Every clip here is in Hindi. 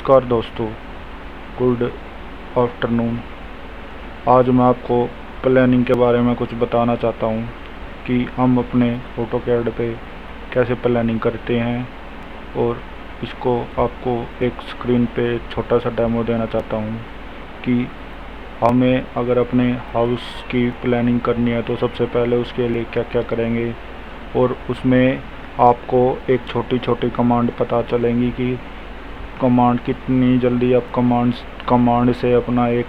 नमस्कार दोस्तों, गुड आफ्टरनून। आज मैं आपको प्लानिंग के बारे में कुछ बताना चाहता हूँ कि हम अपने ऑटोकैड पे कैसे प्लानिंग करते हैं, और इसको आपको एक स्क्रीन पे छोटा सा डेमो देना चाहता हूँ कि हमें अगर अपने हाउस की प्लानिंग करनी है तो सबसे पहले उसके लिए क्या क्या करेंगे, और उसमें आपको एक छोटी छोटी कमांड पता चलेंगी कि कमांड कितनी जल्दी आप कमांड से अपना एक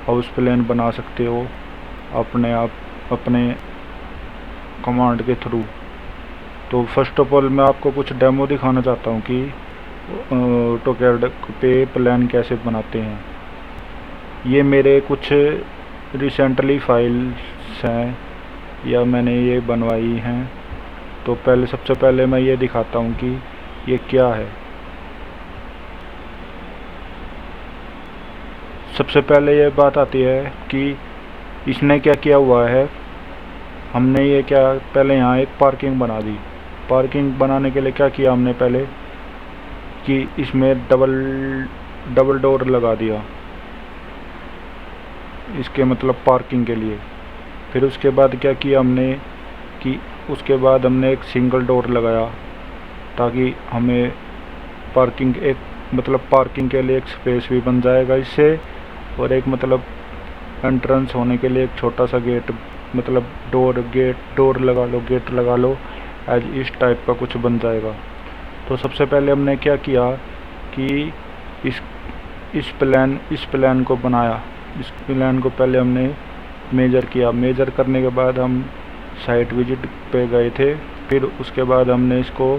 हाउस प्लान बना सकते हो अपने आप अपने कमांड के थ्रू। तो फर्स्ट ऑफ ऑल मैं आपको कुछ डेमो दिखाना चाहता हूँ कि ऑटोकैड पे प्लान कैसे बनाते हैं। ये मेरे कुछ रिसेंटली फाइल्स हैं या मैंने ये बनवाई हैं। तो सबसे पहले मैं ये दिखाता हूँ कि ये क्या है। सबसे पहले ये बात आती है कि इसने क्या किया हुआ है। हमने ये क्या पहले यहाँ एक पार्किंग बना दी। पार्किंग बनाने के लिए क्या किया हमने पहले कि इसमें डबल डोर लगा दिया, इसके मतलब पार्किंग के लिए। फिर उसके बाद क्या किया हमने कि उसके बाद हमने एक सिंगल डोर लगाया ताकि हमें पार्किंग के लिए एक स्पेस भी बन जाएगा इससे, और एक मतलब एंट्रेंस होने के लिए एक छोटा सा गेट मतलब डोर लगा लो एज इस टाइप का कुछ बन जाएगा। तो सबसे पहले हमने क्या किया कि इस प्लान को बनाया। इस प्लान को पहले हमने मेजर किया। मेजर करने के बाद हम साइट विजिट पे गए थे। फिर उसके बाद हमने इसको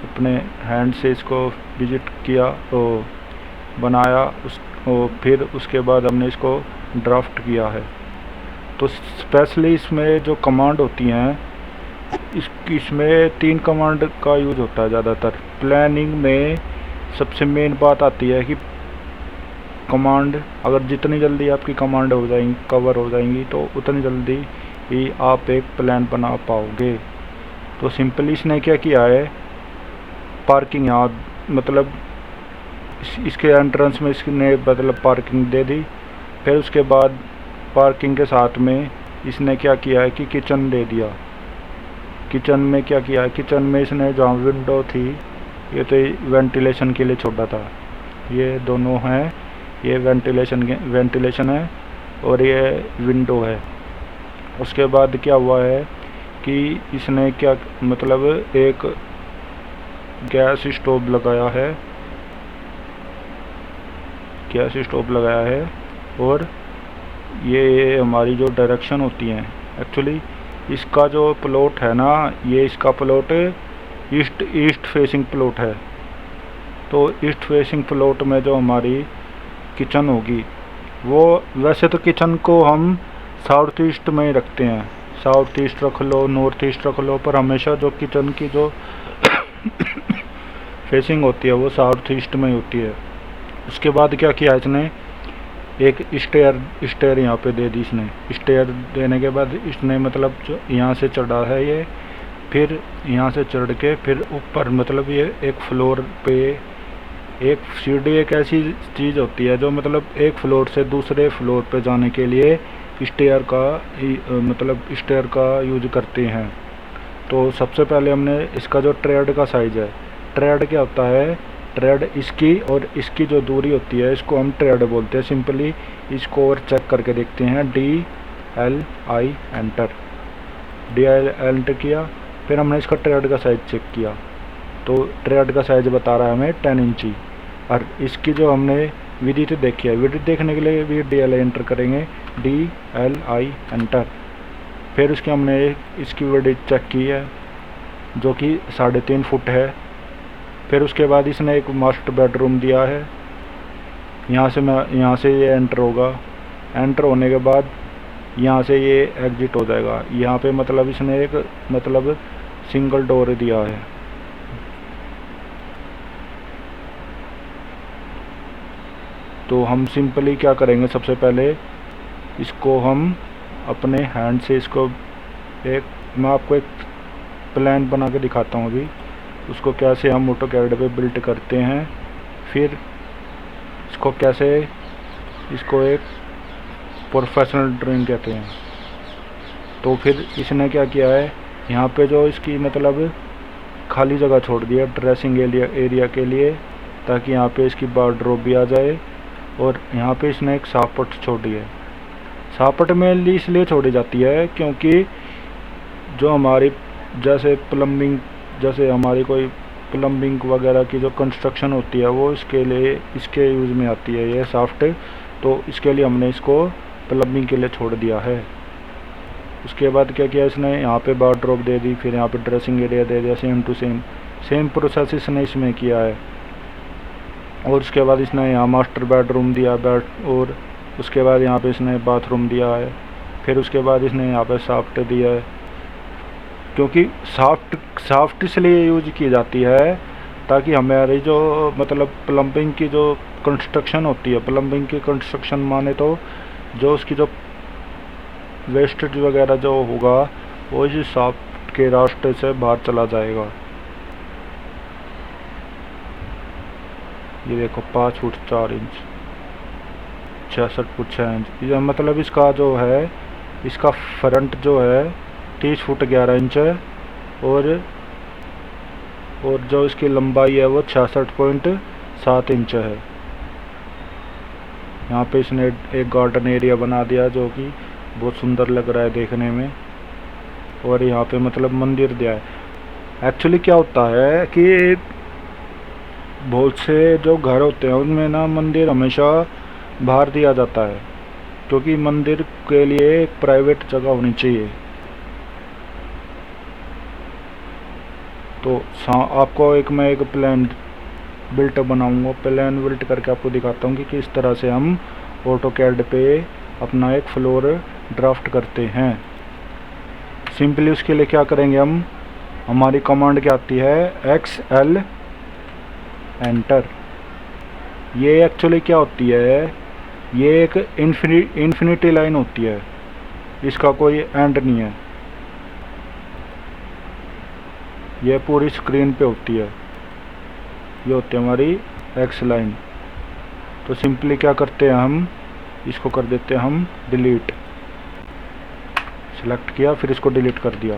अपने हैंड से इसको विजिट किया और बनाया और फिर उसके बाद हमने इसको ड्राफ्ट किया है। तो स्पेशली इसमें जो कमांड होती हैं इसमें 3 कमांड का यूज़ होता है ज़्यादातर प्लानिंग में। सबसे मेन बात आती है कि कमांड अगर जितनी जल्दी आपकी कमांड कवर हो जाएंगी तो उतनी जल्दी ही आप एक प्लान बना पाओगे। तो सिंपली इसने क्या किया है, पार्किंग यहाँ मतलब इसके एंट्रेंस में इसने मतलब पार्किंग दे दी। फिर उसके बाद पार्किंग के साथ में इसने क्या किया है कि किचन दे दिया। किचन में क्या किया है, किचन में इसने जहाँ विंडो थी ये तो वेंटिलेशन के लिए छोड़ा था, ये दोनों हैं, ये वेंटिलेशन है और ये विंडो है। उसके बाद क्या हुआ है कि इसने क्या मतलब एक गैस स्टोव लगाया है और ये हमारी जो डायरेक्शन होती हैं एक्चुअली इसका जो प्लॉट है ना, ये इसका प्लॉट ईस्ट फेसिंग प्लॉट है। तो ईस्ट फेसिंग प्लॉट में जो हमारी किचन होगी वो वैसे तो किचन को हम साउथ ईस्ट में ही रखते हैं, साउथ ईस्ट रख लो नॉर्थ ईस्ट रख लो, पर हमेशा जो किचन की जो फेसिंग होती है वो साउथ ईस्ट में ही होती है। उसके बाद क्या किया इसने, एक स्टेयर यहाँ पे दे दी। इसने स्टेयर देने के बाद इसने मतलब जो यहाँ से चढ़ा है ये, फिर यहाँ से चढ़ के फिर ऊपर मतलब ये एक फ्लोर पे एक सीढ़ी एक ऐसी चीज़ होती है जो मतलब एक फ्लोर से दूसरे फ्लोर पे जाने के लिए स्टेयर का यूज करते हैं। तो सबसे पहले हमने इसका जो ट्रेड का साइज है, ट्रेड क्या होता है, ट्रेड इसकी और इसकी जो दूरी होती है इसको हम ट्रेड बोलते हैं। सिंपली इसको और चेक करके देखते हैं। DLI एंटर किया। फिर हमने इसका ट्रेड का साइज चेक किया तो ट्रेड का साइज बता रहा है हमें 10 इंची। और इसकी जो हमने विड्थ देखी है, विड्थ देखने के लिए भी DLI एंटर करेंगे, DLI एंटर। फिर उसकी हमने इसकी विड्थ चेक की है जो कि 3.5 फुट है। फिर उसके बाद इसने एक मास्टर बेडरूम दिया है, यहाँ से ये एंटर होगा। एंटर होने के बाद यहाँ से ये एग्जिट हो जाएगा। यहाँ पे मतलब इसने एक मतलब सिंगल डोर दिया है। तो हम सिंपली क्या करेंगे, सबसे पहले इसको हम अपने हैंड से इसको मैं आपको एक प्लान बना के दिखाता हूँ अभी उसको कैसे हम ऑटोकैड पे बिल्ड करते हैं। फिर इसको कैसे, इसको एक प्रोफेशनल ड्राइंग कहते हैं। तो फिर इसने क्या किया है, यहाँ पे जो इसकी मतलब खाली जगह छोड़ दिया ड्रेसिंग एरिया के लिए, ताकि यहाँ पे इसकी वार्डरोब भी आ जाए। और यहाँ पे इसने एक सापट छोड़ी है। सापट मेनली इसलिए छोड़ी जाती है क्योंकि जो हमारी जैसे प्लम्बिंग, जैसे हमारी कोई प्लम्बिंग वगैरह की जो कंस्ट्रक्शन होती है वो इसके लिए, इसके यूज़ में आती है ये साफ्ट। तो इसके लिए हमने इसको प्लम्बिंग के लिए छोड़ दिया है। उसके बाद क्या किया इसने, यहाँ पे वार्डरोब दे दी, फिर यहाँ पे ड्रेसिंग एरिया दे दिया, सेम टू सेम प्रोसेस इसने इसमें किया है। और उसके बाद इसने यहाँ मास्टर बेडरूम दिया और उसके बाद यहाँ पे इसने बाथरूम दिया है। फिर उसके बाद इसने यहाँ पे साफ्ट दिया है, क्योंकि साफ्ट इसलिए यूज की जाती है ताकि हमारी जो मतलब प्लम्बिंग की जो कंस्ट्रक्शन होती है, प्लम्बिंग की कंस्ट्रक्शन माने तो जो उसकी जो वेस्टेज वगैरह जो होगा वो इसी साफ्ट के रास्ते से बाहर चला जाएगा। ये देखो 5 फुट 4 इंच 66 फुट 6 इंच। ये मतलब इसका जो है, इसका फ्रंट जो है 30 फुट 11 इंच है। और जो इसकी लंबाई है वो 66.7 इंच है। यहाँ पे इसने एक गार्डन एरिया बना दिया जो कि बहुत सुंदर लग रहा है देखने में। और यहाँ पे मतलब मंदिर दिया है। एक्चुअली क्या होता है कि बहुत से जो घर होते हैं उनमें ना मंदिर हमेशा बाहर दिया जाता है, क्योंकि मंदिर के लिए एक प्राइवेट जगह होनी चाहिए। तो आपको मैं एक प्लान बिल्ट बनाऊंगा, प्लान बिल्ट करके आपको दिखाता हूँ कि किस तरह से हम ऑटोकैड पे अपना एक फ्लोर ड्राफ्ट करते हैं। सिंपली उसके लिए क्या करेंगे, हम हमारी कमांड क्या आती है, XL एंटर। ये एक्चुअली क्या होती है, ये एक इन्फिनिटी लाइन होती है, इसका कोई एंड नहीं है। ये पूरी स्क्रीन पे होती है, ये होती है हमारी एक्स लाइन। तो सिंपली क्या करते हैं, हम इसको कर देते हैं हम डिलीट। सेलेक्ट किया, फिर इसको डिलीट कर दिया।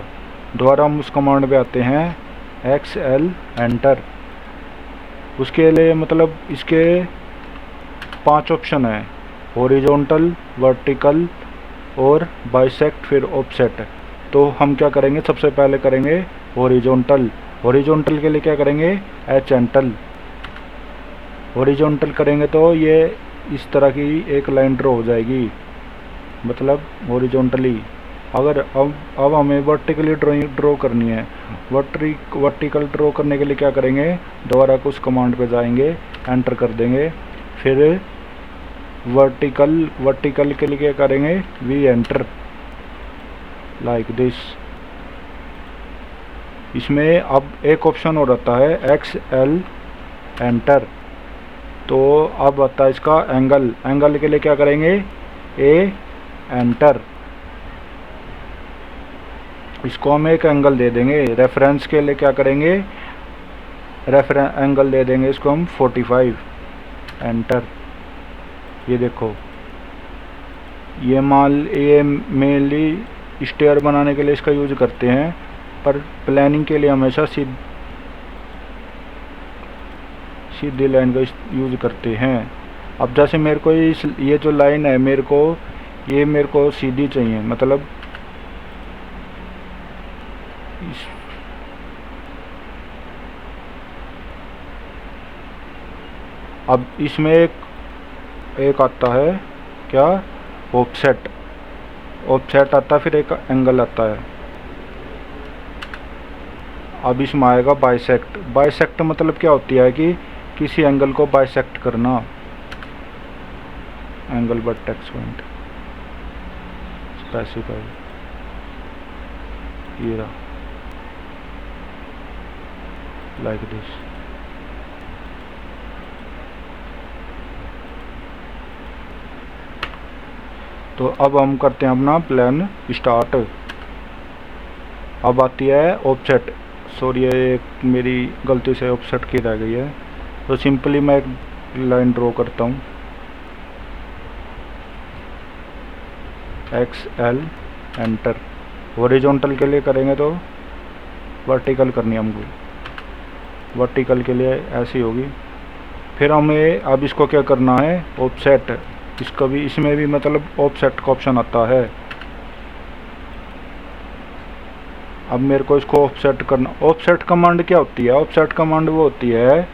दोबारा हम उस कमांड पे आते हैं XL एंटर। उसके लिए मतलब इसके 5 ऑप्शन है, हॉरिजॉन्टल, वर्टिकल और बाइसेक्ट, फिर ऑफसेट। तो हम क्या करेंगे, सबसे पहले करेंगे हॉरिजॉन्टल। हॉरिजॉन्टल के लिए क्या करेंगे, H एंटर। हॉरिजॉन्टल करेंगे तो ये इस तरह की एक लाइन ड्रॉ हो जाएगी, मतलब हॉरिजॉन्टली। अगर अब हमें वर्टिकली ड्रॉ करनी है, वर्टिकल ड्रॉ करने के लिए क्या करेंगे, दोबारा उस कमांड पे जाएंगे, एंटर कर देंगे। फिर वर्टिकल के लिए क्या करेंगे, V एंटर, लाइक दिस। इसमें अब एक ऑप्शन और आता है XL एंटर। तो अब आता है इसका एंगल के लिए क्या करेंगे, A एंटर। इसको हम एक एंगल दे देंगे। रेफरेंस के लिए क्या करेंगे, एंगल दे देंगे इसको हम 45 एंटर। ये देखो, ये मेनली स्टेयर बनाने के लिए इसका यूज करते हैं, पर प्लानिंग के लिए हमेशा सीधी लाइन का यूज करते हैं। अब जैसे मेरे को ये जो लाइन है मेरे को सीधी चाहिए, मतलब अब इसमें एक आता है क्या, ऑफसेट आता है, फिर एक एंगल आता है। अब इसमें आएगा बाइसेक्ट मतलब क्या होती है कि किसी एंगल को बाइसेक्ट करना। एंगल वर्टेक्स पॉइंट स्पेसिफाई, ये रहा, लाइक दिस। तो अब हम करते हैं अपना प्लान स्टार्ट। अब आती है ऑफसेट। सॉरी, ये मेरी गलती से ऑफसेट की रह गई है। तो सिंपली मैं एक लाइन ड्रॉ करता हूँ। XL enter. हॉरिजॉन्टल के लिए करेंगे तो वर्टिकल करनी है हमको, वर्टिकल के लिए ऐसी होगी। फिर हमें अब इसको क्या करना है, ऑफसेट। इसका भी, इसमें भी मतलब ऑफसेट का ऑप्शन आता है। अब मेरे को इसको ऑफसेट करना। ऑफसेट कमांड क्या होती है, ऑफसेट कमांड वो होती है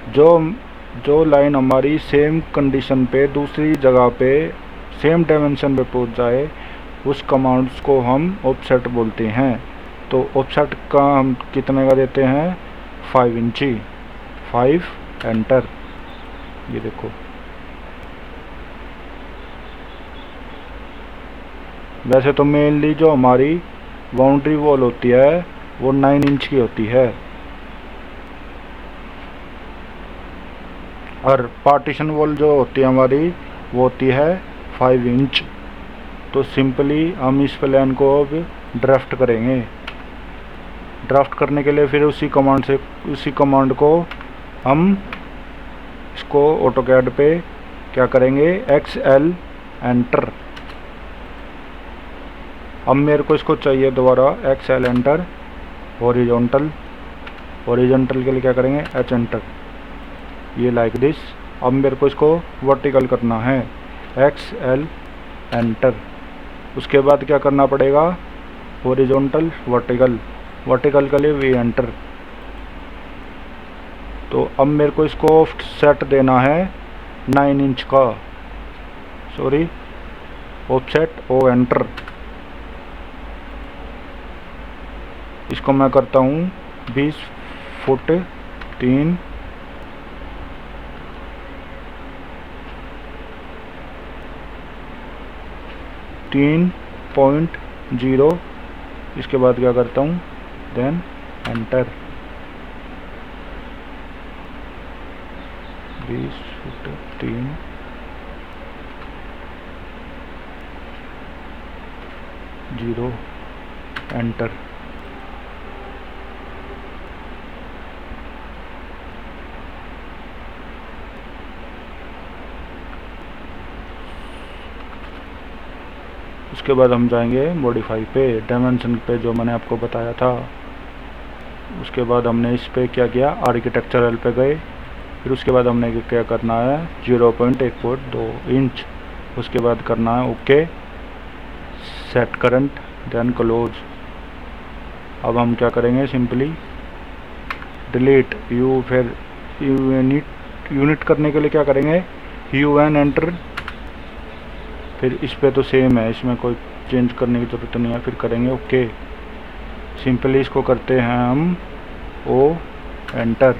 जो लाइन हमारी सेम कंडीशन पे दूसरी जगह पे सेम डायमेंशन पे पहुंच जाए, उस कमांड्स को हम ऑफसेट बोलते हैं। तो ऑफसेट का हम कितने का देते हैं, 5 इंची। 5 एंटर। ये देखो, वैसे तो मेनली जो हमारी बाउंड्री वॉल होती है वो 9 इंच की होती है, और पार्टीशन वॉल जो होती है हमारी वो होती है 5 इंच। तो सिंपली हम इस प्लान को अब ड्राफ्ट करेंगे। ड्राफ्ट करने के लिए फिर उसी कमांड को हम इसको ऑटोकैड पे क्या करेंगे, XL एंटर। अब मेरे को इसको चाहिए दोबारा XL एंटर। हॉरिजॉन्टल के लिए क्या करेंगे, H एंटर। ये लाइक दिस। अब मेरे को इसको वर्टिकल करना है, XL एंटर। उसके बाद क्या करना पड़ेगा, हॉरिजॉन्टल वर्टिकल के लिए V एंटर। तो अब मेरे को इसको ऑफसेट देना है 9 इंच का, सॉरी ऑफसेट O एंटर। इसको मैं करता हूँ 20 फुट 3 3.0। इसके बाद क्या करता हूँ, देन एंटर। 20 foot 3 0 enter. उसके बाद हम जाएंगे मॉडिफाई पे, डायमेंशन पे जो मैंने आपको बताया था। उसके बाद हमने इस पे क्या किया, आर्किटेक्चरल पे गए। फिर उसके बाद हमने क्या करना है, 0.1.2 इंच। उसके बाद करना है okay, set current, then close. अब हम क्या करेंगे, सिंपली डिलीट यू। फिर यूनिट करने के लिए क्या करेंगे, UN एंटर। फिर इस पे तो सेम है, इसमें कोई चेंज करने की ज़रूरत नहीं है। फिर करेंगे ओके। सिंपली इसको करते हैं हम O एंटर।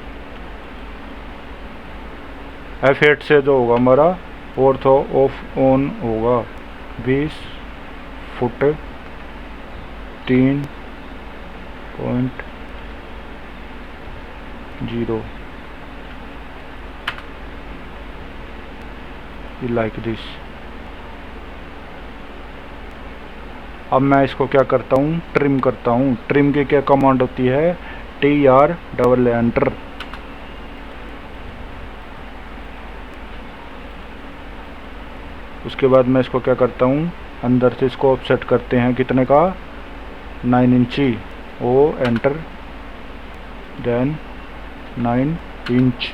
F8 से जो होगा हमारा ऑर्थो ऑफ ऑन होगा। 20 फुट 3.0 लाइक दिस। अब मैं इसको क्या करता हूँ, ट्रिम करता हूँ। ट्रिम की क्या कमांड होती है, TR डबल एंटर। उसके बाद मैं इसको क्या करता हूँ, अंदर से इसको ऑफसेट करते हैं कितने का, 9 इंची। O enter, then 9 inch.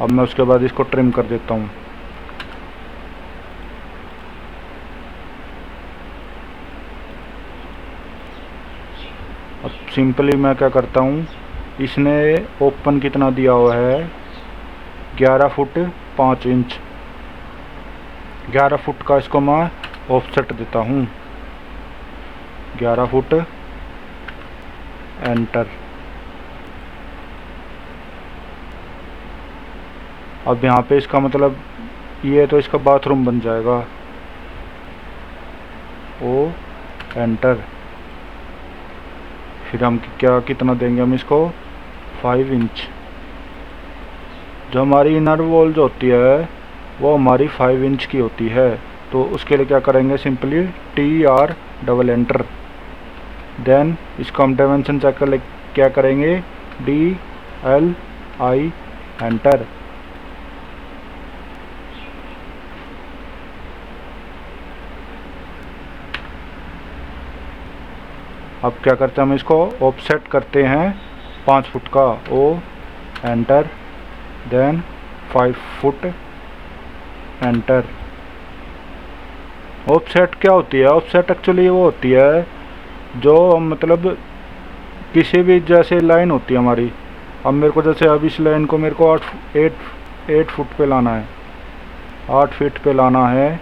अब मैं उसके बाद इसको ट्रिम कर देता हूँ। अब सिंपली मैं क्या करता हूँ, इसने ओपन कितना दिया हुआ है, 11 फुट 5 इंच। 11 फुट का इसको मैं ऑफसेट देता हूँ, 11 फुट एंटर। अब यहाँ पे इसका मतलब ये तो इसका बाथरूम बन जाएगा। O enter. फिर हम क्या कितना देंगे, हम इसको 5 इंच। जो हमारी इनर वॉल जो होती है वो हमारी 5 इंच की होती है। तो उसके लिए क्या करेंगे, simply TR double enter. Then इसको हम डायमेंशन चेक कर क्या करेंगे, DLI एंटर। अब क्या करते हैं, हम इसको ऑफसेट करते हैं 5 फुट का। O enter, then 5 foot enter. Offset क्या होती है? ऑफसेट एक्चुअली वो होती है जो मतलब किसी भी जैसे लाइन होती है हमारी। अब मेरे को जैसे अब इस लाइन को मेरे को 8 फुट पे लाना है, 8 फीट पे लाना है,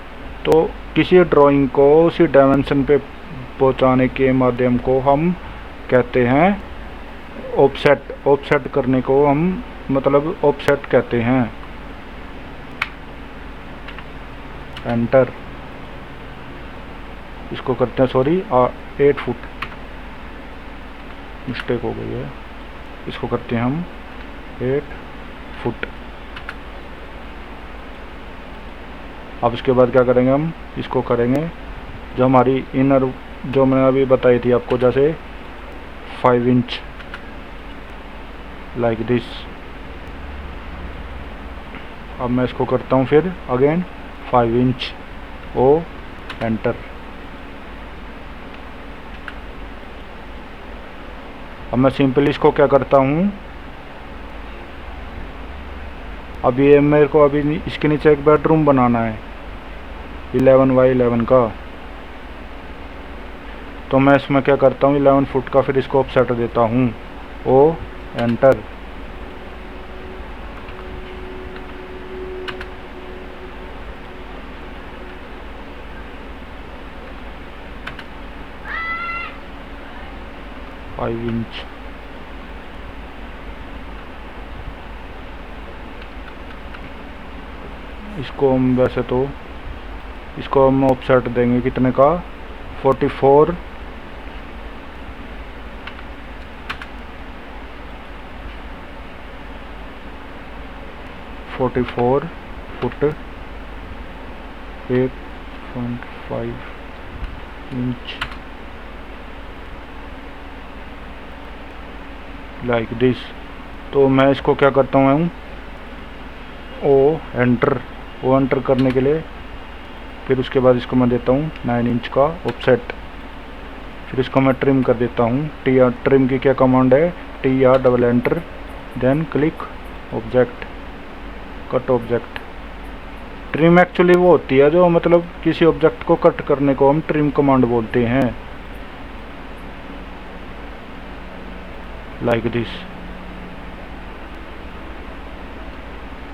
तो किसी ड्राइंग को उसी डायमेंशन पे पहुंचाने के माध्यम को हम कहते हैं ऑफसेट। ऑफसेट करने को हम मतलब ऑफसेट कहते हैं। एंटर, इसको करते हैं, सॉरी 8 फुट, मिस्टेक हो गई है, इसको करते हैं हम 8 फुट। अब इसके बाद क्या करेंगे, हम इसको करेंगे जो हमारी इनर जो मैंने अभी बताई थी आपको, जैसे 5 इंच लाइक दिस। अब मैं इसको करता हूँ फिर अगेन 5 इंच। ओ एंटर। अब मैं सिंपली इसको क्या करता हूँ, अब ये मेरे को अभी इसके नीचे एक बेडरूम बनाना है 11x11 का, तो मैं इसमें क्या करता हूँ 11 फुट का फिर इसको ऑफसेट देता हूँ। O enter. Five inch. इसको हम वैसे तो इसको हम ऑफसेट देंगे कितने का, 44 फुट 8.5 इंच लाइक दिस। तो मैं इसको क्या करता हूँ, ओ एंटर। ओ एंटर करने के लिए फिर उसके बाद इसको मैं देता हूँ 9 इंच का ऑफसेट। फिर इसको मैं ट्रिम कर देता हूँ। टी आर ट्रिम की क्या कमांड है, TR double enter, then click object, cut object. Trim actually वो होती है जो मतलब किसी ऑब्जेक्ट को कट करने को हम ट्रिम कमांड बोलते हैं, लाइक दिस।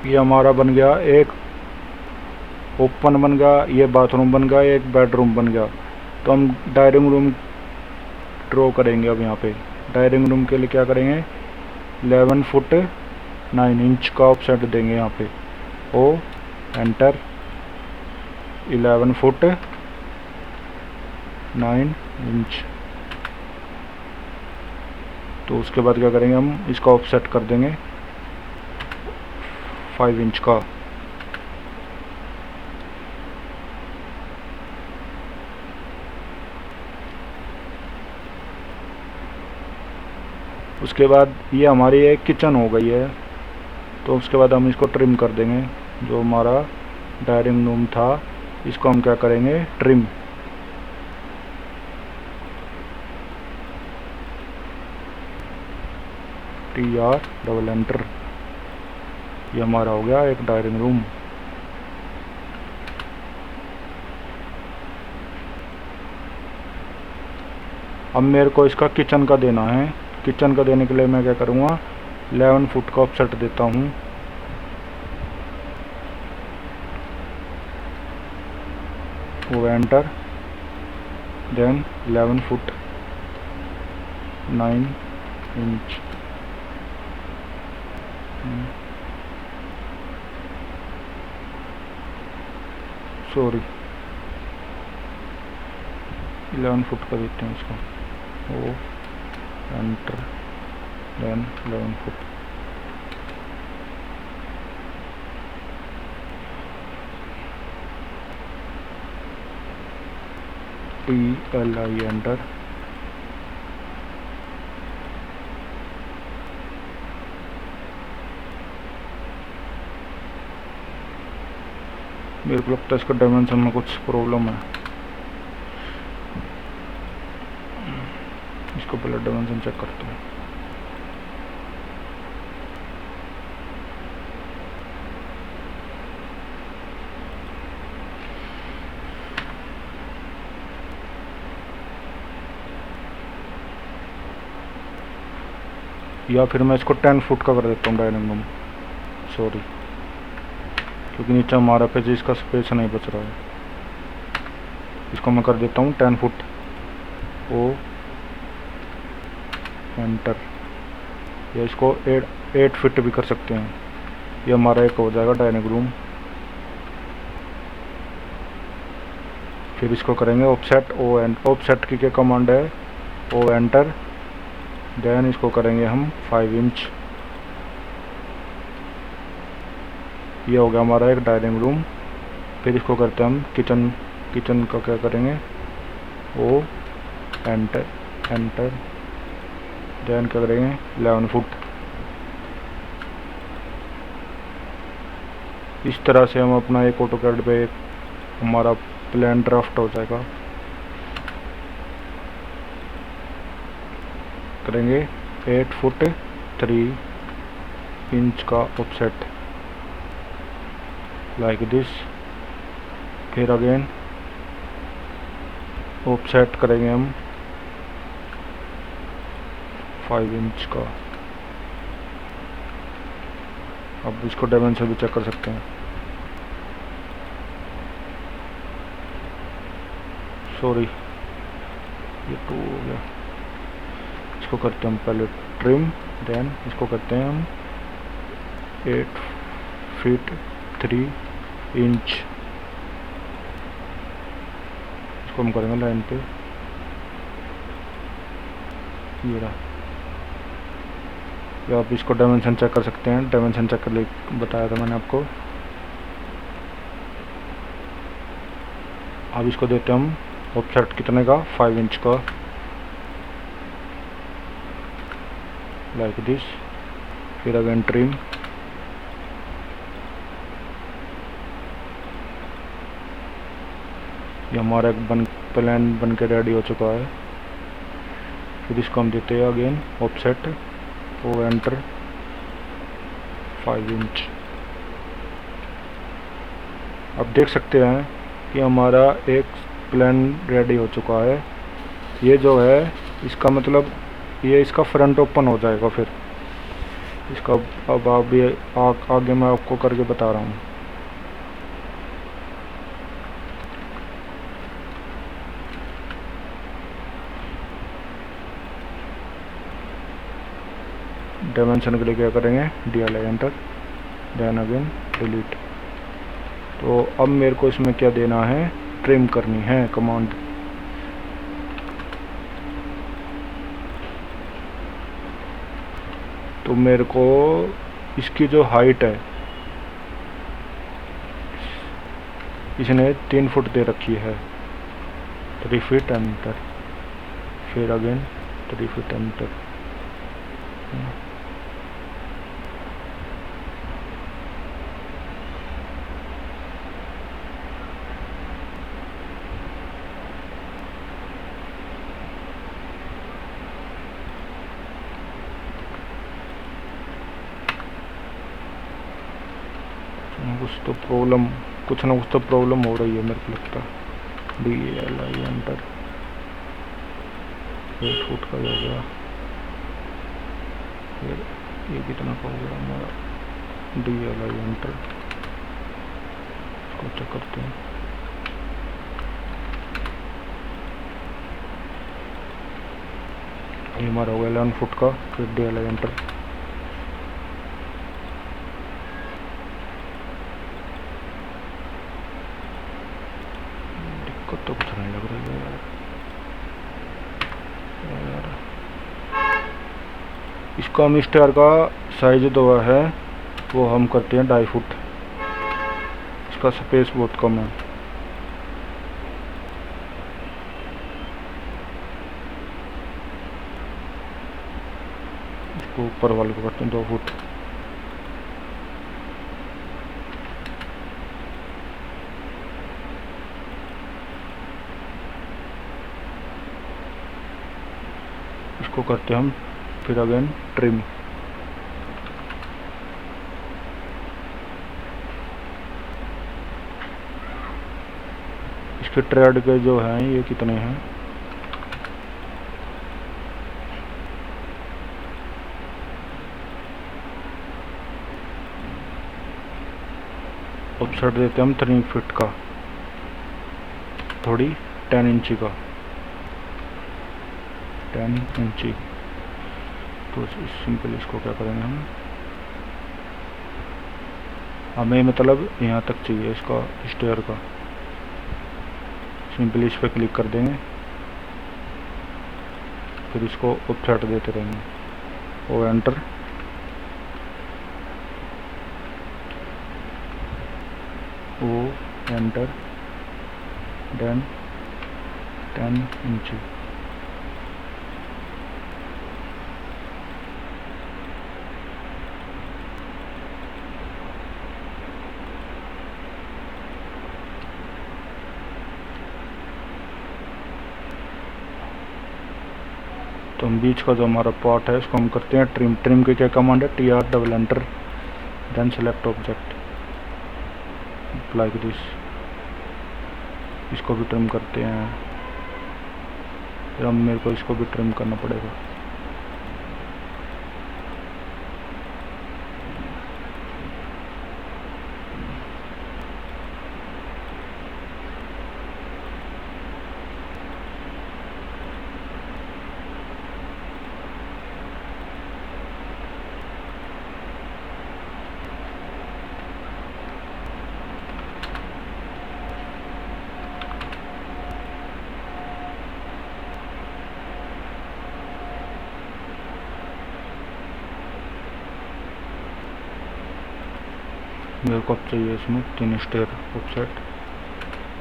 ये हमारा बन गया एक ओपन बन गया, ये बाथरूम बन गया, एक बेडरूम बन गया। तो हम डाइनिंग रूम ड्रॉ करेंगे। अब यहाँ पे डाइनिंग रूम के लिए क्या करेंगे, 11 फुट 9 इंच का ऑफसेट देंगे यहाँ पे। O enter, 11 foot 9 inch. तो उसके बाद क्या करेंगे, हम इसका ऑफसेट कर देंगे 5 इंच का। उसके बाद ये हमारी एक किचन हो गई है, तो उसके बाद हम इसको ट्रिम कर देंगे। जो हमारा डाइनिंग रूम था इसको हम क्या करेंगे, ट्रिम। TR double enter. ये हमारा हो गया एक डाइनिंग रूम। अब मेरे को इसका किचन का देना है। किचन का देने के लिए मैं क्या करूँगा, 11 फुट का ऑफसेट देता हूँ। O enter, then 11 foot 9 inch. Sorry 11 foot का देते हैं इसको। O enter, then 11 foot. TLI enter. मेरे को लगता है इसका डायमेंशन में कुछ प्रॉब्लम है। पहले डायमेंशन चेक करता हूँ। या फिर मैं इसको 10 फुट का कर देता हूँ डाइनिंग रूम, सॉरी, क्योंकि नीचे हमारा पे इसका स्पेस नहीं बच रहा है। इसको मैं कर देता हूँ 10 फुट। ओ एंटर, या इसको 8 फीट भी कर सकते हैं। ये हमारा एक हो जाएगा डाइनिंग रूम। फिर इसको करेंगे ऑफसेट, ओ एंड ऑफसेट की क्या कमांड है, ओ एंटर। देन इसको करेंगे हम 5 इंच। ये हो गया हमारा एक डाइनिंग रूम। फिर इसको करते हैं हम किचन। किचन का क्या करेंगे, ओ एंटर एंटर। देन क्या करेंगे 11 फुट। इस तरह से हम अपना एक ऑटोकैड पे हमारा प्लान ड्राफ्ट हो जाएगा। करेंगे 8 फुट 3 इंच का ऑफसेट लाइक दिस। फिर अगेन ऑफसेट करेंगे हम 5 इंच का। अब इसको डायमेंशन भी चेक कर सकते हैं। सॉरी, ये 2 हो गया। इसको करते हैं हम पहले ट्रिम, देन इसको करते हैं हम 8 फीट 3 इंच। इसको हम करेंगे लाइन पे, ये रहा। या आप इसको डायमेंशन चेक कर सकते हैं। डायमेंशन चेक कर ले बताया था मैंने आपको। अब इसको देते हैं हम ऑफसेट कितने का, 5 इंच का, लाइक दिस। फिर अगेन ट्रिम, ये हमारा एक प्लान बन के रेडी हो चुका है। फिर इसको हम देते हैं again offset, O enter 5 inch. अब देख सकते हैं कि हमारा एक प्लान रेडी हो चुका है। ये जो है इसका मतलब ये इसका फ्रंट ओपन हो जाएगा। फिर इसका अब आगे मैं आपको करके बता रहा हूँ। डायमेंशन के लिए क्या करेंगे, DLI enter, then again delete. तो अब मेरे को इसमें क्या देना है, ट्रिम करनी है कमांड। तो मेरे को इसकी जो हाइट है, इसने 3 फुट दे रखी है, 3 फीट एंटर। फिर अगेन 3 फीट एंटर। कुछ ना कुछ तो प्रॉब्लम हो रही है मेरे को लगता है। DLI एंटर, 8 फुट का हो गया। फिर ये कितना का हो गया हमारा, DLI एंटर। इसको चेक करते हैं। ये हमारा हो गया 11 फुट का। फिर DLI एंटर। तो कुछ नहीं लग रही है यार। इसका हम स्टार का साइज जो है वो हम करते हैं 2.5 फुट। इसका स्पेस बहुत कम है। इसको ऊपर वाले को करते हैं 2 फुट। इसको करते हैं हम फिर अगेन ट्रिम। इसके ट्रेड के जो हैं ये कितने हैं, ऑफसेट देते हैं हम 3 फीट का, थोड़ी 10 इंची का, 10 इंची। तो सिंपल इसको क्या करेंगे हमें मतलब यहाँ तक चाहिए इसका स्टेयर का। सिंपली इस पर क्लिक कर देंगे, फिर इसको ऑफसेट देते रहेंगे और एंटर। ओ एंटर, देन 10 इंची। तो हम बीच का जो हमारा पार्ट है इसको हम करते हैं ट्रिम। ट्रिम की क्या कमांड है, TR double enter, then select object like this. इसको भी ट्रिम करते हैं, फिर हम मेरे को इसको भी ट्रिम करना पड़ेगा। मेरे को अब चाहिए इसमें 3 स्टेयर ऑफसेट,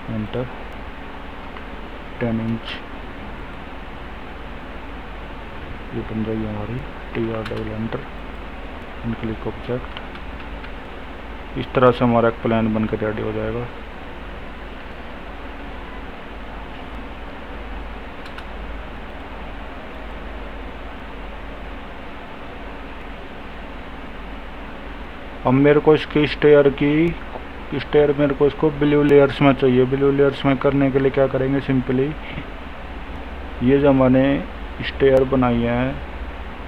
एंटर, 10 इंच। ये बन जाएगी हमारी TR double enter, click object. इस तरह से हमारा एक प्लान बनकर रेडी हो जाएगा। अब मेरे को इसकी स्टेयर मेरे को इसको ब्लू लेयर्स में चाहिए। ब्लू लेयर्स में करने के लिए क्या करेंगे, सिंपली ये जो मैंने स्टेयर बनाई है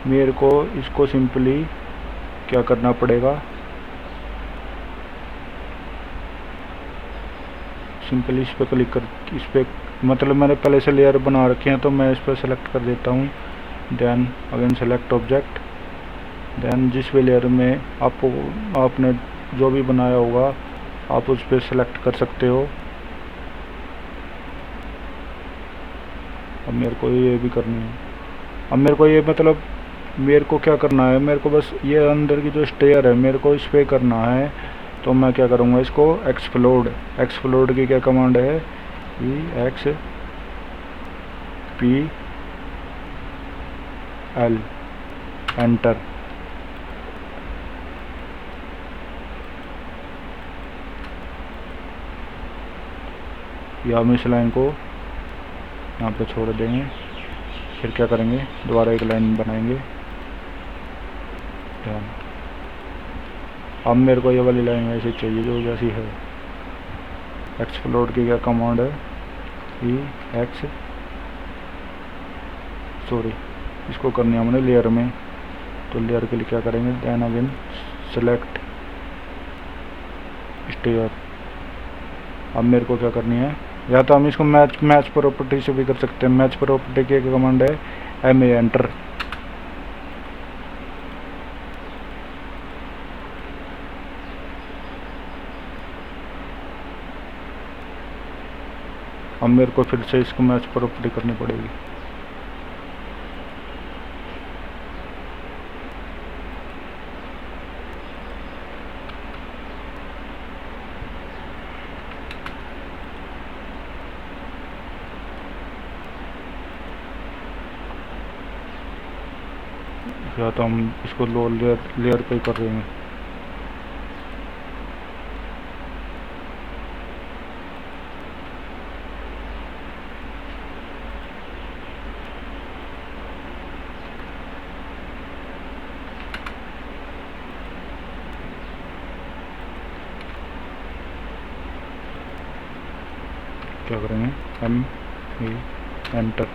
मेरे को इसको सिंपली क्या करना पड़ेगा, सिंपली इस पर क्लिक कर, इस पर मतलब मैंने पहले से लेयर बना रखे हैं तो मैं इस पर सेलेक्ट कर देता हूँ, then again select object, then जिस भी लेयर में आपने जो भी बनाया होगा आप उस पर सेलेक्ट कर सकते हो। अब मेरे को ये भी करनी है। अब मेरे को ये मतलब मेरे को क्या करना है, मेरे को बस ये अंदर की जो स्टेयर है मेरे को इस पर करना है। तो मैं क्या करूँगा, इसको एक्सप्लोड की क्या कमांड है, EXPL एंटर। या हम इस लाइन को यहाँ पे छोड़ देंगे, फिर क्या करेंगे दोबारा एक लाइन बनाएंगे। अब मेरे को ये वाली लाइन ऐसी चाहिए जो जैसी है। एक्सप्लोड की क्या कमांड है, इसको करनी है हमने लेयर में। तो लेयर के लिए क्या करेंगे, देन अगेन सेलेक्ट स्टेयर। अब मेरे को क्या करनी है, या तो हम इसको मैच प्रॉपर्टी से भी कर सकते हैं। मैच प्रॉपर्टी की कमांड है MA एंटर। अब मेरे को फिर से इसको मैच प्रॉपर्टी करनी पड़ेगी। या तो हम इसको लो लेयर पे कर रहे हैं। क्या करेंगे, MA एंटर।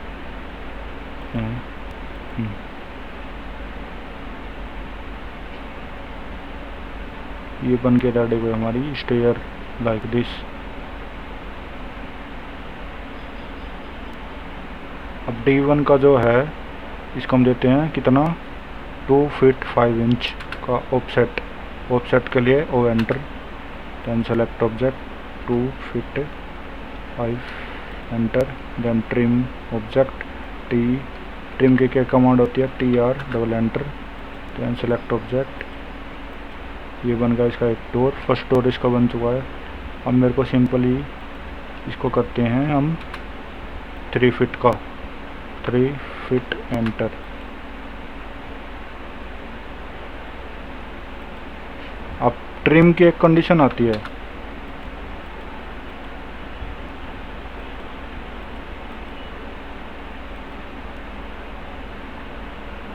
ये बन के रेडी हुई हमारी स्टेयर लाइक दिस। अब D1 का जो है इसको हम देते हैं कितना, 2 फीट 5 इंच का ऑफसेट। ऑफसेट के लिए O enter, then select object 2 feet 5 enter, then trim object T। Trim की क्या कमांड होती है, TR double enter, then select object. ये बन गया इसका एक डोर, फर्स्ट डोर इसका बन चुका है। अब मेरे को सिंपली इसको करते हैं हम 3 फीट का, 3 फीट एंटर। अब ट्रिम की एक कंडीशन आती है,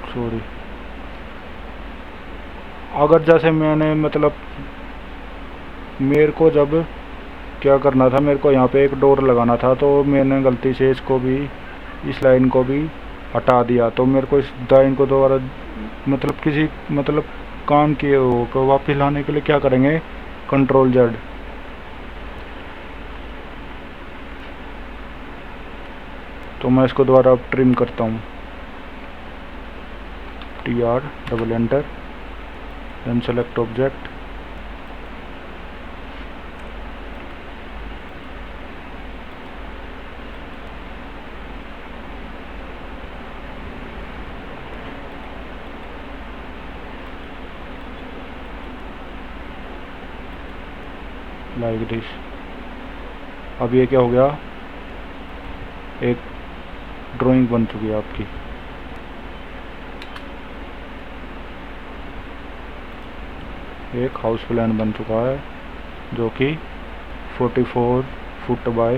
सॉरी, अगर जैसे मैंने मतलब मेरे को जब क्या करना था, मेरे को यहाँ पे एक डोर लगाना था, तो मैंने गलती से इसको भी, इस लाइन को भी हटा दिया, तो मेरे को इस लाइन को दोबारा मतलब किसी मतलब काम किए को वापस लाने के लिए क्या करेंगे, कंट्रोल Z। तो मैं इसको दोबारा अब ट्रिम करता हूँ, TR double enter, then select object, like this. अब ये क्या हो गया, एक ड्राइंग बन चुकी है आपकी। एक हाउस प्लान बन चुका है जो कि 44 फुट बाय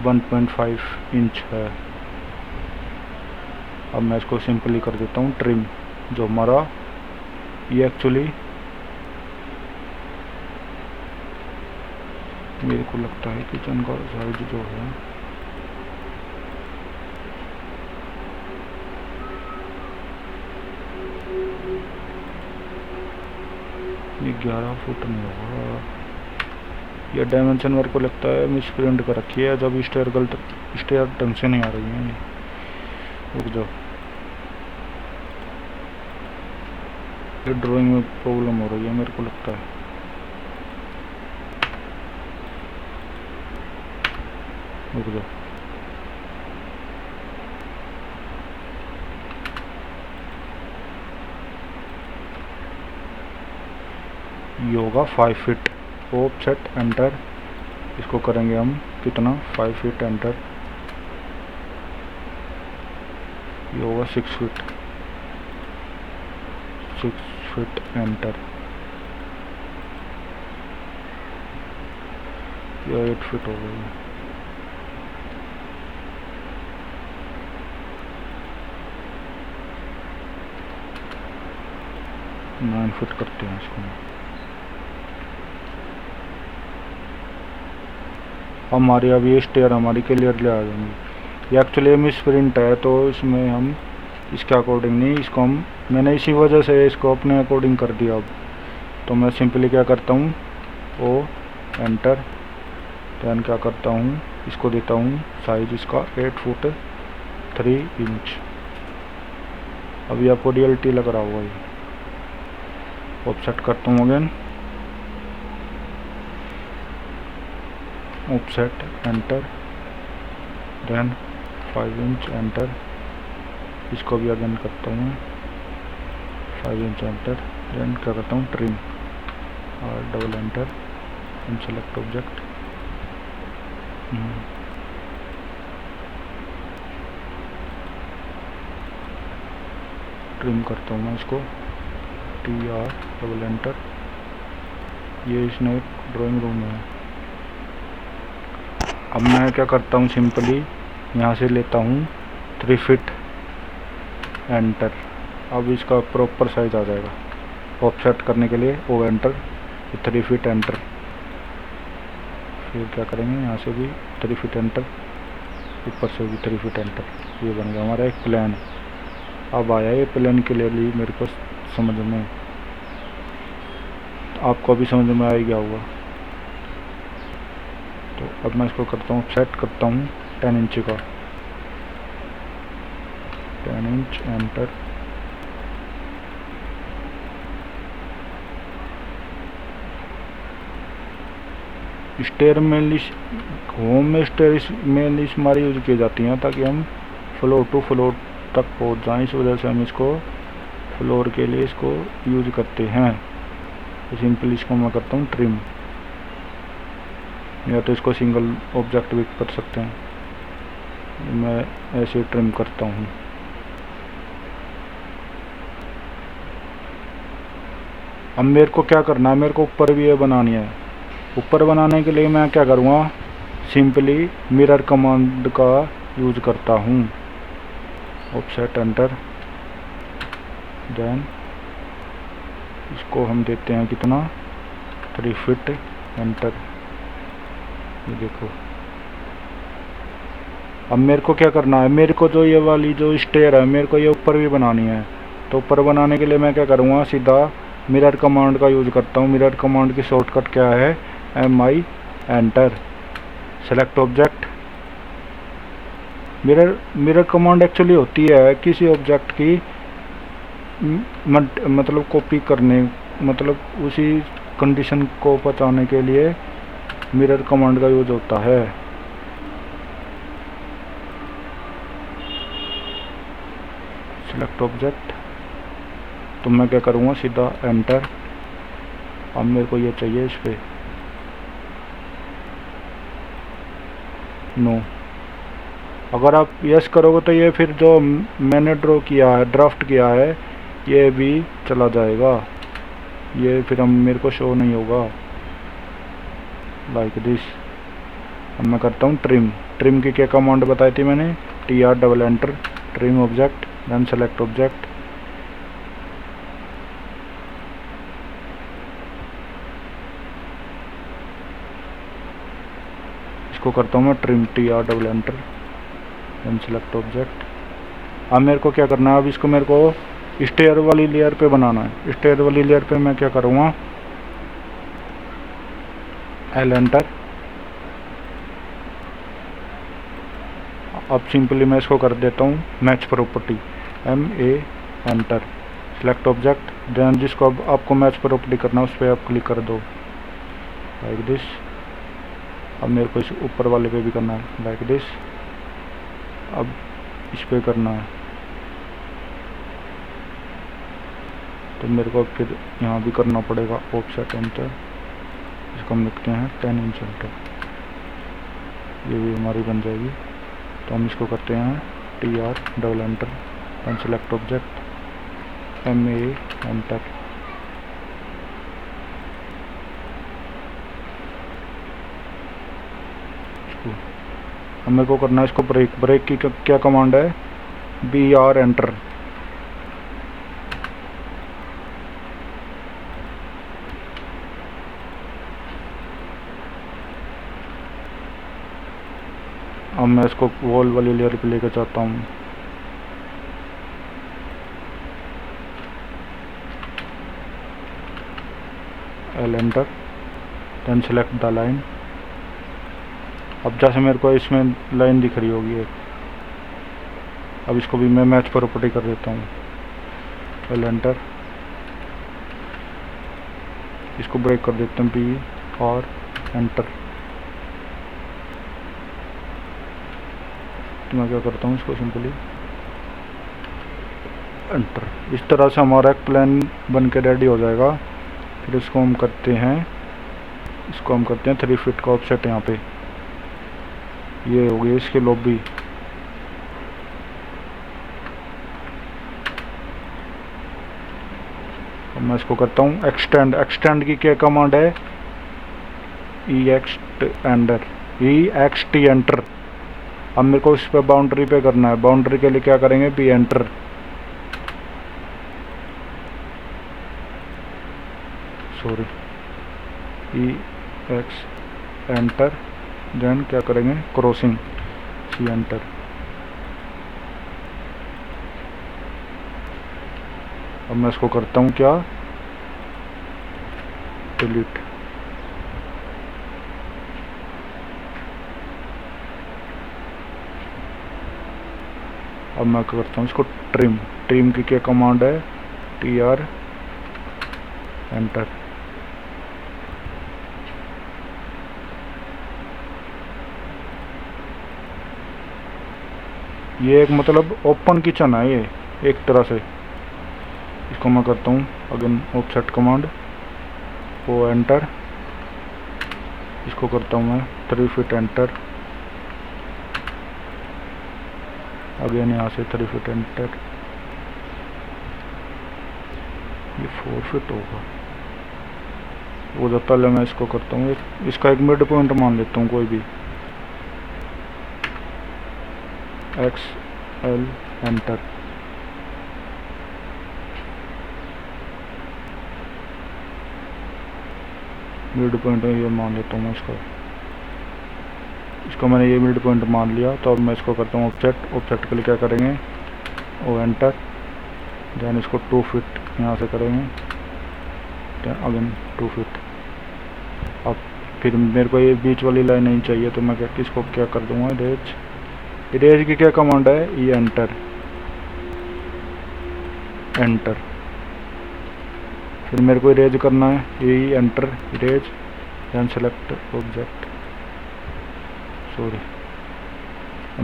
1.5 इंच है। अब मैं इसको सिंपली कर देता हूँ ट्रिम। जो हमारा ये एक्चुअली मेरे को लगता है किचन का साइज जो है ये 11 फुट नहीं होगा। ये डायमेंशन मेरे को लगता है मिस प्रिंट कर रखी है, जब स्टेयर ढंग से नहीं आ रही है। रुक जाओ, ये ड्राइंग में प्रॉब्लम हो रही है मेरे को लगता है। रुक जाओ, ये होगा 5 फीट। ऑफसेट एंटर, इसको करेंगे हम कितना, 5 फीट एंटर। ये होगा 6 फीट, 6 फीट एंटर। ये 8 फीट हो गई। नाइन फुट करते हैं इसको। हमारी अब ये स्टेयर हमारी क्लियरली आ जाएंगी। ये एक्चुअली मिस प्रिंट है, तो इसमें हम इसके अकॉर्डिंग नहीं, इसको हम मैंने इसी वजह से इसको अपने अकॉर्डिंग कर दिया। अब तो मैं सिंपली क्या करता हूँ, ओ एंटर, देन क्या करता हूँ, इसको देता हूँ साइज इसका 8 फुट 3 इंच। अभी आपको DLT लग रहा होगा। ये ऑफसेट करता हूँ again, offset enter, then 5 inch enter. इसको भी अगेन करता हूँ 5 इंच एंटर, देन क्या करता हूँ ट्रिम और double enter, and select object. Trim करता हूँ मैं इसको, TR डबल एंटर। ये इसमें एक ड्राइंग रूम है। अब मैं क्या करता हूँ, सिंपली यहाँ से लेता हूँ 3 फीट एंटर। अब इसका प्रॉपर साइज आ जाएगा। ऑफसेट करने के लिए ओ एंटर, 3 फीट एंटर, फिर क्या करेंगे, यहाँ से भी 3 फीट एंटर, ऊपर से भी 3 फीट एंटर। ये बन गया हमारा एक प्लान। अब आया ये प्लान क्लियरली मेरे को समझ में, आपको अभी समझ में आ ही गया होगा। तो अब मैं इसको करता हूँ, सेट करता हूँ 10 इंच का, 10 inch enter. Stair mainly home में स्टेयर मेनली हमारी यूज की जाती हैं ताकि हम फ्लोर टू फ्लोर तक पहुंच जाएं। इस वजह से हम इसको फ्लोर के लिए इसको यूज करते हैं। तो सिंपली इसको मैं करता हूँ ट्रिम, या तो इसको सिंगल ऑब्जेक्ट भी कर सकते हैं। मैं ऐसे ट्रिम करता हूँ। अब मेरे को क्या करना है, मेरे को ऊपर भी ये बनानी है। ऊपर बनाने के लिए मैं क्या करूँगा, सिंपली मिरर कमांड का यूज करता हूँ। ऑफसेट एंटर, देन इसको हम देते हैं कितना, 3 फीट एंटर। ये देखो। अब मेरे को क्या करना है, मेरे को जो ये वाली जो स्टेयर है मेरे को ये ऊपर भी बनानी है। तो ऊपर बनाने के लिए मैं क्या करूँगा, सीधा मिरर कमांड का यूज करता हूँ। मिरर कमांड की शॉर्टकट क्या है, MI enter, select object. Mirror command actually होती है किसी ऑब्जेक्ट की मतलब कॉपी करने, मतलब उसी कंडीशन को पहुंचाने के लिए मिरर कमांड का यूज होता है। सेलेक्ट ऑब्जेक्ट, तो मैं क्या करूँगा, सीधा एंटर। अब मेरे को ये चाहिए इस पे, नो। अगर आप यस करोगे तो ये फिर जो मैंने ड्रॉ किया है, ड्राफ्ट किया है, ये भी चला जाएगा। ये फिर हम मेरे को शो नहीं होगा, लाइक दिस। अब मैं करता हूँ ट्रिम। ट्रिम की क्या कमांड बताई थी मैंने, TR double enter, trim object, then select object. इसको करता हूँ मैं trim, TR double enter, then select object. अब मेरे को क्या करना है, अब इसको मेरे को स्टेयर वाली लेयर पे बनाना है। स्टेयर वाली लेयर पे मैं क्या करूँगा, L एंटर। अब सिंपली मैं इसको कर देता हूँ match property, MA enter, select object, then जिसको अब आपको मैच प्रॉपर्टी करना है उस पर आप क्लिक कर दो, लाइक दिस। अब मेरे को इस ऊपर वाले पे भी करना है, लाइक दिस। अब इस पे करना है, तो मेरे को फिर यहाँ भी करना पड़ेगा, ऑफसेट एंटर। इसको हम लिखते हैं 10 इंच एंटर, ये भी हमारी बन जाएगी। तो हम इसको करते हैं TR double enter, then select object, MA enter. अब मेरे को करना है इसको ब्रेक। ब्रेक की क्या कमांड है, BR एंटर। अब मैं इसको वॉल वाली लेयर पे लेकर चाहता हूँ, L enter, then select the line. अब जैसे मेरे को इसमें लाइन दिख रही होगी, अब इसको भी मैं मैच प्रॉपर्टी कर देता हूँ, L एंटर। इसको ब्रेक कर देते हैं, BR एंटर। तो मैं क्या करता हूँ, इसको सिंपली एंटर। इस तरह से हमारा एक प्लान बन के रेडी हो जाएगा। फिर इसको हम करते हैं, 3 फीट का ऑफसेट यहाँ पे। ये हो गई इसकी लॉबी। अब मैं इसको करता हूँ एक्सटेंड। एक्सटेंड की क्या कमांड है, EXT एंटर। अब मेरे को इस पे बाउंड्री पे करना है। बाउंड्री के लिए क्या करेंगे, B enter. Sorry, EX enter, then क्या करेंगे क्रॉसिंग, सी एंटर। अब मैं इसको करता हूँ क्या, डिलीट। अब मैं क्या करता हूँ इसको ट्रिम, ट्रिम की क्या कमांड है, TR एंटर। ये एक मतलब ओपन किचन है ये एक तरह से। इसको मैं करता हूँ अगेन ऑफसेट कमांड, वो एंटर। इसको करता हूँ मैं 3 फीट एंटर, अगेन यहाँ से 3 फीट एंटर, ये 4 फीट होगा। वो जब पहले मैं इसको करता हूँ इसका एक मिड पॉइंट मान लेता हूँ कोई भी, XL एंटर। मिड पॉइंट ये मान लेता हूँ मैं इसको मैंने ये मिड पॉइंट मान लिया। तो अब मैं इसको करता हूँ ऑफसेट, ऑफसेट के लिए क्या करेंगे, वो एंटर, देन इसको 2 फीट यहाँ से करेंगे, देन अगेन 2 फीट। अब फिर मेरे को ये बीच वाली लाइन नहीं चाहिए, तो मैं इसको क्या कर दूँगा, इरेज। इरेज की क्या कमांड है, ये एंटर, एंटर। फिर मेरे को इरेज करना है, यही enter, erase, then select object, sorry.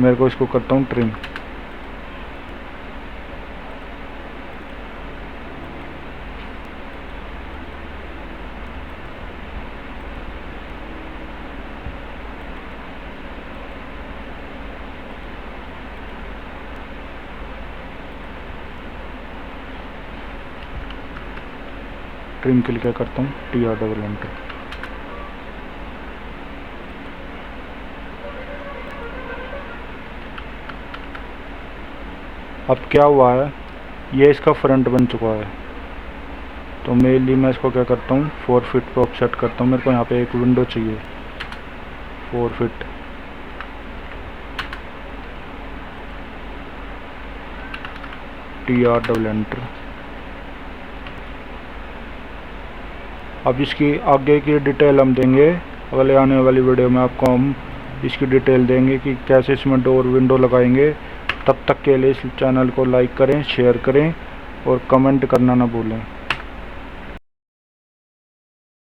मेरे को इसको करता हूँ ट्रिम। ट्रिम के लिए क्या करता हूँ, TR डबल एंटर। अब क्या हुआ है, ये इसका फ्रंट बन चुका है। तो मेनली मैं इसको क्या करता हूँ 4 फीट पे ऑफसेट करता हूँ। मेरे को यहाँ पे एक विंडो चाहिए 4 फीट, TR डबल एंटर। अब इसकी आगे की डिटेल हम देंगे अगले आने वाली वीडियो में, आपको हम इसकी डिटेल देंगे कि कैसे इसमें डोर विंडो लगाएंगे। तब तक के लिए इस चैनल को लाइक करें, शेयर करें और कमेंट करना ना भूलें।